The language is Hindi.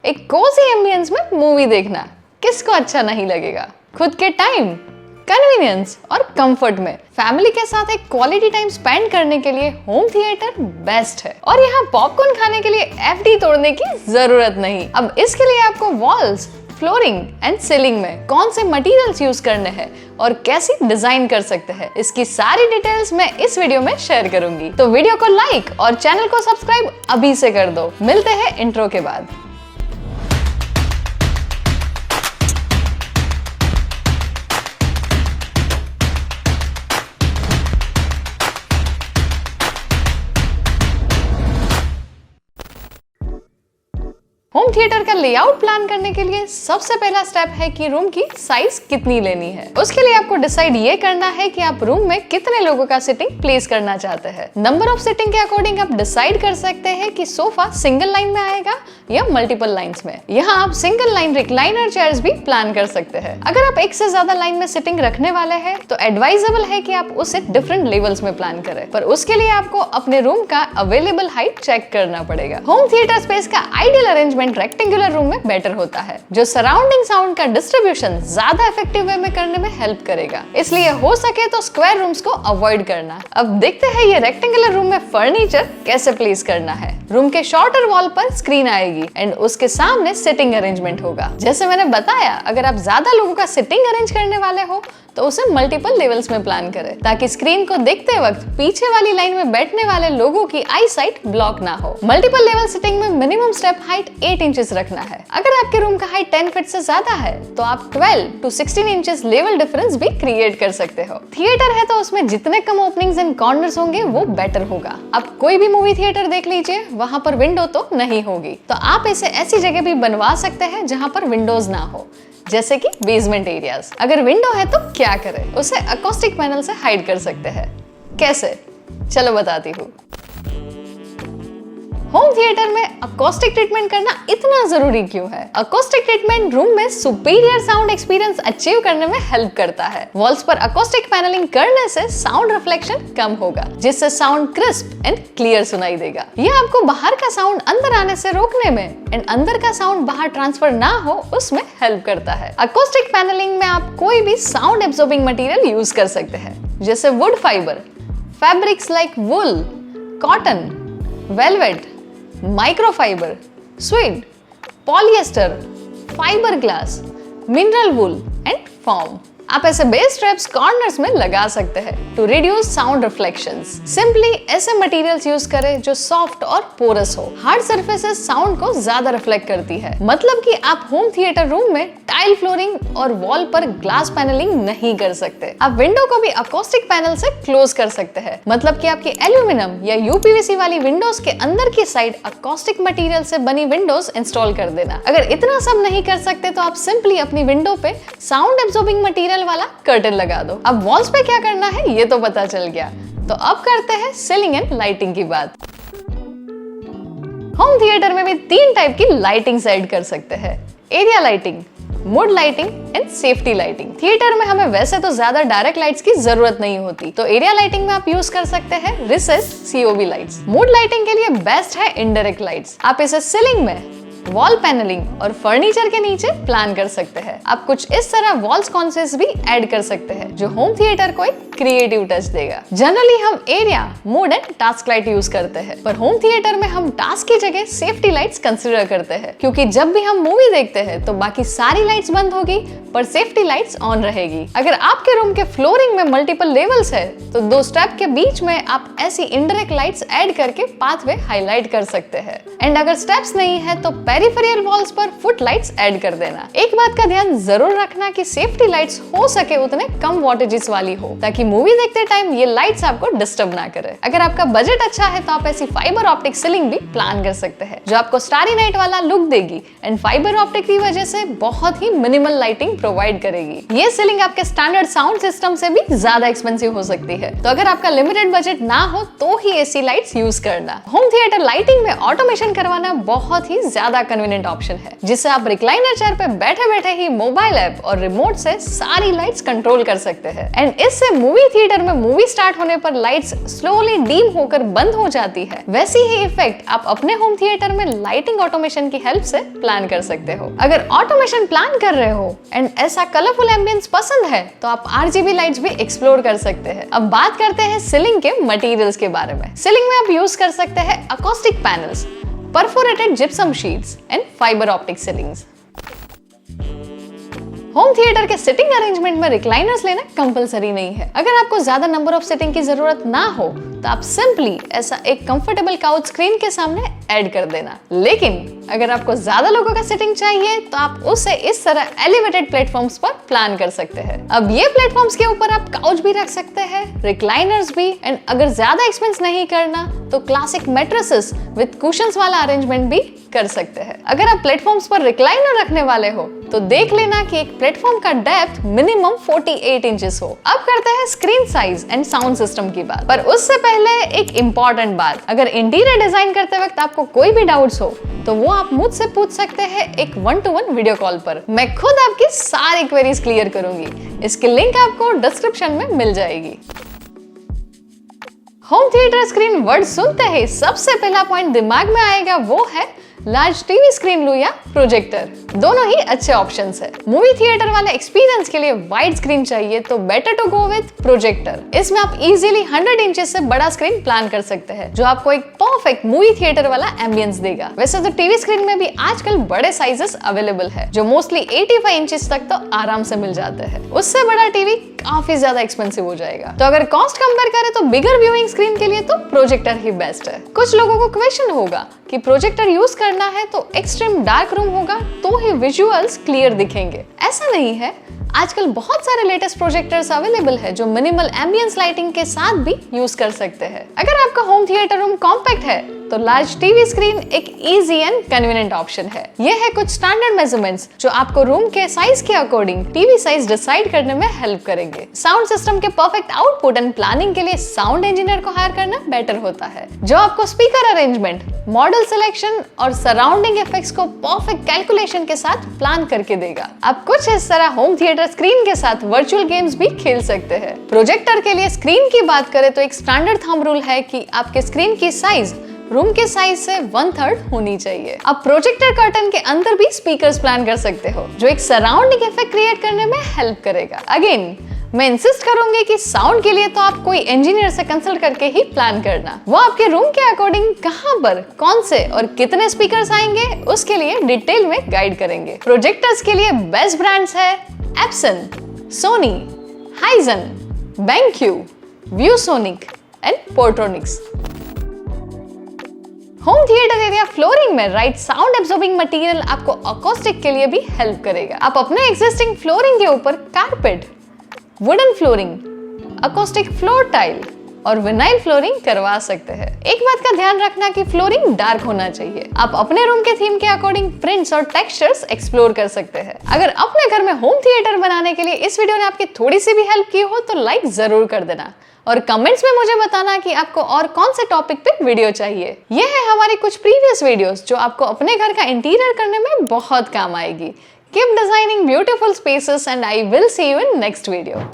एक कोजी एम्बियंस में मूवी देखना किसको अच्छा नहीं लगेगा। खुद के टाइम, कन्वीनियंस और कंफर्ट में फैमिली के साथ एक क्वालिटी टाइम स्पेंड करने के लिए होम थिएटर बेस्ट है। और यहाँ पॉपकॉर्न खाने के लिए एफडी तोड़ने की जरूरत नहीं। अब इसके लिए आपको वॉल्स, फ्लोरिंग एंड सीलिंग में कौन से मटेरियल्स यूज करने हैं और कैसे डिजाइन कर सकते हैं, इसकी सारी डिटेल्स मैं इस वीडियो में शेयर करूंगी। तो वीडियो को लाइक और चैनल को सब्सक्राइब अभी से कर दो। मिलते हैं इंट्रो के बाद। होम थिएटर का लेआउट प्लान करने के लिए सबसे पहला स्टेप है कि रूम की साइज कितनी लेनी है। उसके लिए आपको डिसाइड ये करना है कि आप रूम में कितने लोगों का सिटिंग प्लेस करना चाहते हैं। नंबर ऑफ सिटिंग के अकॉर्डिंग आप डिसाइड कर सकते हैं कि सोफा सिंगल लाइन में आएगा या मल्टीपल लाइंस में। यहाँ आप सिंगल लाइन रिक्लाइनर चेयर्स भी प्लान कर सकते हैं। अगर आप एक से ज्यादा लाइन में सिटिंग रखने वाले हैं तो एडवाइजेबल है कि आप उसे डिफरेंट लेवल्स में प्लान करें, पर उसके लिए आपको अपने रूम का अवेलेबल हाइट चेक करना पड़ेगा। होम थिएटर स्पेस का आइडियल अरेंजमेंट रेक्टेंगुलर रूम में बेटर होता है, जो सराउंडिंग साउंड का डिस्ट्रीब्यूशन ज्यादा इफेक्टिव वे में करने में हेल्प करेगा। इसलिए हो सके तो स्क्वायर रूम्स को अवॉइड करना। अब देखते हैं ये रेक्टेंगुलर रूम में फर्नीचर कैसे प्लेस करना है। रूम के शॉर्टर वॉल पर स्क्रीन आएगी एंड उसके सामने सिटिंग अरेंजमेंट होगा। जैसे मैंने बताया, अगर आप ज्यादा लोगों का सिटिंग अरेंज करने वाले हो तो उसे मल्टीपल लेवल्स में प्लान करें, ताकि स्क्रीन को देखते वक्त पीछे वाली लाइन में बैठने वाले लोगों की आई साइट ब्लॉक ना हो। मल्टीपल लेवल सिटिंग में मिनिमम स्टेप हाइट 8 इंचेस रखना है। अगर आपके रूम का हाइट 10 फीट से ज्यादा है तो आप 12 to 16 इंचेस लेवल डिफरेंस भी क्रिएट कर सकते हो। थिएटर है तो उसमें जितने कम ओपनिंग्स एंड कॉर्नर्स होंगे वो बेटर होगा। आप कोई भी मूवी थिएटर देख लीजिए, वहां पर विंडो तो नहीं होगी, तो आप इसे ऐसी जगह भी बनवा सकते हैं जहां पर विंडोज ना हो, जैसे कि बेसमेंट एरियाज। अगर विंडो है तो क्या करें, उसे अकोस्टिक पैनल से हाइड कर सकते हैं। कैसे, चलो बताती हूँ। होम थिएटर में अकोस्टिक ट्रीटमेंट करना इतना जरूरी क्यों है? अकोस्टिक ट्रीटमेंट रूम में सुपीरियर साउंड एक्सपीरियंस अचीव करने में हेल्प करता है। वॉल्स पर अकोस्टिक पैनलिंग करने से साउंड रिफ्लेक्शन कम होगा, जिससे साउंड क्रिस्प एंड क्लियर सुनाई देगा। यह आपको बाहर का साउंड अंदर आने से रोकने में एंड अंदर का साउंड बाहर ट्रांसफर ना हो उसमें हेल्प करता है। अकोस्टिक पैनलिंग में आप कोई भी साउंड एब्जॉर्बिंग मटेरियल यूज कर सकते हैं, जैसे wood fibre, fabrics like wool, cotton, velvet, microfibre, suede, polyester, fibre glass, mineral wool and foam. आप ऐसे बेस स्ट्रैप्स कॉर्नर्स में लगा सकते हैं to reduce sound reflections. Simply ऐसे मटेरियल्स यूज करें जो सॉफ्ट और पोरस हो। हार्ड सरफेसेस साउंड को ज्यादा रिफ्लेक्ट करती है, मतलब कि आप होम थिएटर रूम में टाइल फ्लोरिंग और वॉल पर ग्लास पैनलिंग नहीं कर सकते। आप विंडो को भी अकोस्टिक पैनल से क्लोज कर सकते हैं, मतलब कि आपकी एल्यूमिनियम या यूपीवीसी वाली विंडोज के अंदर की साइड अकोस्टिक मटेरियल से बनी विंडोज इंस्टॉल कर देना। अगर इतना सब नहीं कर सकते तो आप सिंपली अपनी विंडो पे साउंड एब्जॉर्बिंग मटेरियल वाला कर्टन लगा दो। अब वॉल्स पे क्या करना है ये तो पता चल गया, तो अब करते हैं सीलिंग एंड लाइटिंग की बात। होम थिएटर में भी 3 टाइप की लाइटिंग ऐड कर सकते हैं: area lighting, mood lighting and safety lighting. Theatre में हमें वैसे तो ज्यादा डायरेक्ट लाइट्स की जरूरत नहीं होती, तो एरिया लाइटिंग में आप यूज कर सकते हैं recess COB lights. Mood lighting के लिए बेस्ट है इनडायरेक्ट लाइट्स। आप इसे सीलिंग में, वॉल पैनलिंग और फर्नीचर के नीचे प्लान कर सकते हैं। आप कुछ इस तरह वॉल स्कॉन्सेस भी ऐड कर सकते हैं, जो होम थिएटर को एक क्रिएटिव टच देगा। जनरली हम area, mood and task light use करते हैं, पर होम थिएटर में हम टास्क की जगह सेफ्टी लाइट्स कंसीडर करते हैं, क्योंकि जब भी हम मूवी देखते हैं तो बाकी सारी लाइट्स बंद होगी पर सेफ्टी लाइट्स ऑन रहेगी। अगर आपके रूम के फ्लोरिंग में मल्टीपल लेवल्स है तो 2 स्टेप के बीच में आप ऐसी इनडायरेक्ट लाइट्स ऐड करके पाथवे हाईलाइट कर सकते हैं। एंड अगर स्टेप्स नहीं है तो पेरिफेरल वॉल्स पर फुट लाइट्स ऐड कर देना। एक बात का ध्यान जरूर रखना कि सेफ्टी लाइट्स हो सके उतने कम वॉटेजेस वाली हो, ताकि मूवी देखते टाइम ये लाइट्स आपको डिस्टर्ब ना करे। अगर आपका बजट अच्छा है तो आप ऐसी फाइबर ऑप्टिक सीलिंग भी प्लान कर सकते हैं, जो आपको स्टारी नाइट वाला लुक देगी एंड फाइबर ऑप्टिक की वजह से बहुत ही मिनिमल लाइटिंग प्रोवाइड करेगी। ये सीलिंग आपके स्टैंडर्ड साउंड सिस्टम से भी ज्यादा एक्सपेंसिव हो सकती है, तो अगर आपका लिमिटेड बजट ना हो तो ही एसी लाइट्स यूज करना। होम थिएटर लाइटिंग में ऑटोमेशन करवाना बहुत ही ज्यादा बड़ा कन्वीनियंट ऑप्शन है, जिससे आप रिक्लाइनर चेयर पे बैठे बैठे ही मोबाइल ऐप और रिमोट से सारी लाइट्स कंट्रोल कर सकते हैं। एंड इससे मूवी थिएटर में मूवी स्टार्ट होने पर लाइट्स स्लोली डीम होकर बंद हो जाती है, वैसी ही इफेक्ट आप अपने होम थिएटर में लाइटिंग ऑटोमेशन की हेल्प से प्लान कर सकते हो। अगर ऑटोमेशन प्लान कर रहे हो एंड ऐसा कलरफुल एम्बियंस पसंद है तो आप RGB लाइट्स भी एक्सप्लोर कर सकते हैं। अब बात करते हैं सीलिंग के मटेरियल्स के बारे में। सीलिंग में आप यूज कर सकते हैं acoustic panels, perforated gypsum sheets and fibre optic ceilings. Home theatre के सिटिंग अरेंजमेंट में रिक्लाइनर्स लेना कंपलसरी नहीं है। अगर आपको ज्यादा नंबर ऑफ सिटिंग की जरूरत ना हो तो आप सिंपली ऐसा एक कंफर्टेबल काउच स्क्रीन के सामने ऐड कर देना। लेकिन अगर आपको ज्यादा लोगों का सिटिंग चाहिए तो आप उसे इस तरह एलिवेटेड प्लेटफॉर्म्स पर प्लान कर सकते हैं। अब ये प्लेटफॉर्म्स के ऊपर आप काउच भी रख सकते हैं, रिक्लाइनर्स भी, एंड अगर ज्यादा एक्सपेंस नहीं करना तो क्लासिक मैट्रेसेस विद कुशन्स वाला अरेंजमेंट भी कर सकते हैं। अगर आप प्लेटफॉर्म्स पर रिक्लाइनर रखने वाले हो तो देख लेना कि एक प्लेटफॉर्म का डेप्थ मिनिमम 48 इंचेस हो। अब करते हैं screen size and sound system की बात, पर उससे पहले एक इंपॉर्टेंट बात, अगर इंटीरियर डिजाइन करते वक्त आपको कोई भी डाउट्स हो तो वो आप मुझसे पूछ सकते हैं एक 1-to-1 वीडियो कॉल पर। मैं खुद आपकी सारी क्वेरीज क्लियर करूंगी। इसकी लिंक आपको डिस्क्रिप्शन में मिल जाएगी। होम थिएटर स्क्रीन वर्ड सुनते ही सबसे पहला पॉइंट दिमाग में आएगा वो है लार्ज टीवी स्क्रीन लूं या प्रोजेक्टर। दोनों ही अच्छे ऑप्शंस है। मूवी थिएटर वाले एक्सपीरियंस के लिए वाइड स्क्रीन चाहिए तो better to go with projector. इसमें आप इजीली 100 इंचेस से बड़ा स्क्रीन प्लान कर सकते हैं, जो आपको एक परफेक्ट मूवी थिएटर वाला एम्बियंस देगा। वैसे तो टीवी स्क्रीन में भी आजकल बड़े साइजेस अवेलेबल है, जो मोस्टली 85 इंचेस तक तो आराम से मिल जाते हैं। उससे बड़ा टीवी काफी ज्यादा एक्सपेंसिव हो जाएगा। तो अगर कॉस्ट कंपेयर करें तो बिगर व्यूइंग स्क्रीन के लिए तो प्रोजेक्टर ही बेस्ट है। कुछ लोगों को क्वेश्चन होगा कि प्रोजेक्टर यूज करना है तो एक्सट्रीम डार्क रूम होगा तो ही विजुअल्स क्लियर दिखेंगे। ऐसा नहीं है, आजकल बहुत सारे लेटेस्ट प्रोजेक्टर्स अवेलेबल है जो मिनिमल एम्बियंस लाइटिंग के साथ भी यूज कर सकते हैं। अगर आपका होम थिएटर रूम कॉम्पैक्ट है तो लार्ज टीवी स्क्रीन एक इजी एंड कन्वीनियंट ऑप्शन है। ये है कुछ स्टैंडर्ड मेजरमेंट्स जो आपको रूम के साइज के अकॉर्डिंग टीवी साइज डिसाइड करने में हेल्प करेंगे। साउंड सिस्टम के परफेक्ट आउटपुट एंड प्लानिंग के लिए साउंड इंजीनियर को हायर करना बेटर होता है, जो आपको स्पीकर अरेंजमेंट, मॉडल सिलेक्शन और सराउंडिंग इफेक्ट्स को परफेक्ट कैलकुलेशन के साथ प्लान करके देगा। आप कुछ इस तरह होम थिएटर स्क्रीन के साथ वर्चुअल गेम्स भी खेल सकते हैं। प्रोजेक्टर के लिए स्क्रीन की बात करें तो एक स्टैंडर्ड थंब रूल है कि आपके स्क्रीन की साइज रूम के साइज से 1/3 होनी चाहिए। अब प्रोजेक्टर कर्टन के अंदर भी स्पीकर्स प्लान कर सकते हो, जो एक सराउंडिंग इफेक्ट क्रिएट करने में हेल्प करेगा। अगेन मैं इंसिस्ट करूंगी कि साउंड के लिए तो आप कोई इंजीनियर से कंसल्ट करके ही प्लान करना। वो आपके रूम के अकॉर्डिंग कहां पर कौन से और कितने स्पीकर्स आएंगे उसके लिए डिटेल में गाइड करेंगे। प्रोजेक्टर्स के लिए बेस्ट ब्रांड्स है Epson, Sony, Hisense, BenQ, ViewSonic and Portronics. Home theatre area flooring में राइट साउंड एब्जॉर्बिंग मटेरियल आपको अकॉस्टिक के लिए भी हेल्प करेगा। आप अपने एग्जिस्टिंग फ्लोरिंग के ऊपर carpet, wooden flooring, acoustic floor tile और विनाइल फ्लोरिंग करवा सकते हैं। एक बात का ध्यान रखना कि फ्लोरिंग डार्क होना चाहिए। आप अपने रूम के थीम के अकॉर्डिंग प्रिंट्स और टेक्सचर्स एक्सप्लोर कर सकते हैं। अगर अपने घर में होम थिएटर बनाने के लिए इस वीडियो ने आपकी थोड़ी सी भी हेल्प की हो तो लाइक जरूर कर देना और कमेंट्स में मुझे बताना कि आपको और कौन से टॉपिक पे वीडियो चाहिए। ये है हमारी कुछ प्रीवियस वीडियोस जो आपको अपने घर का इंटीरियर करने में बहुत काम आएगी। Keep designing beautiful spaces and I will see you in next video.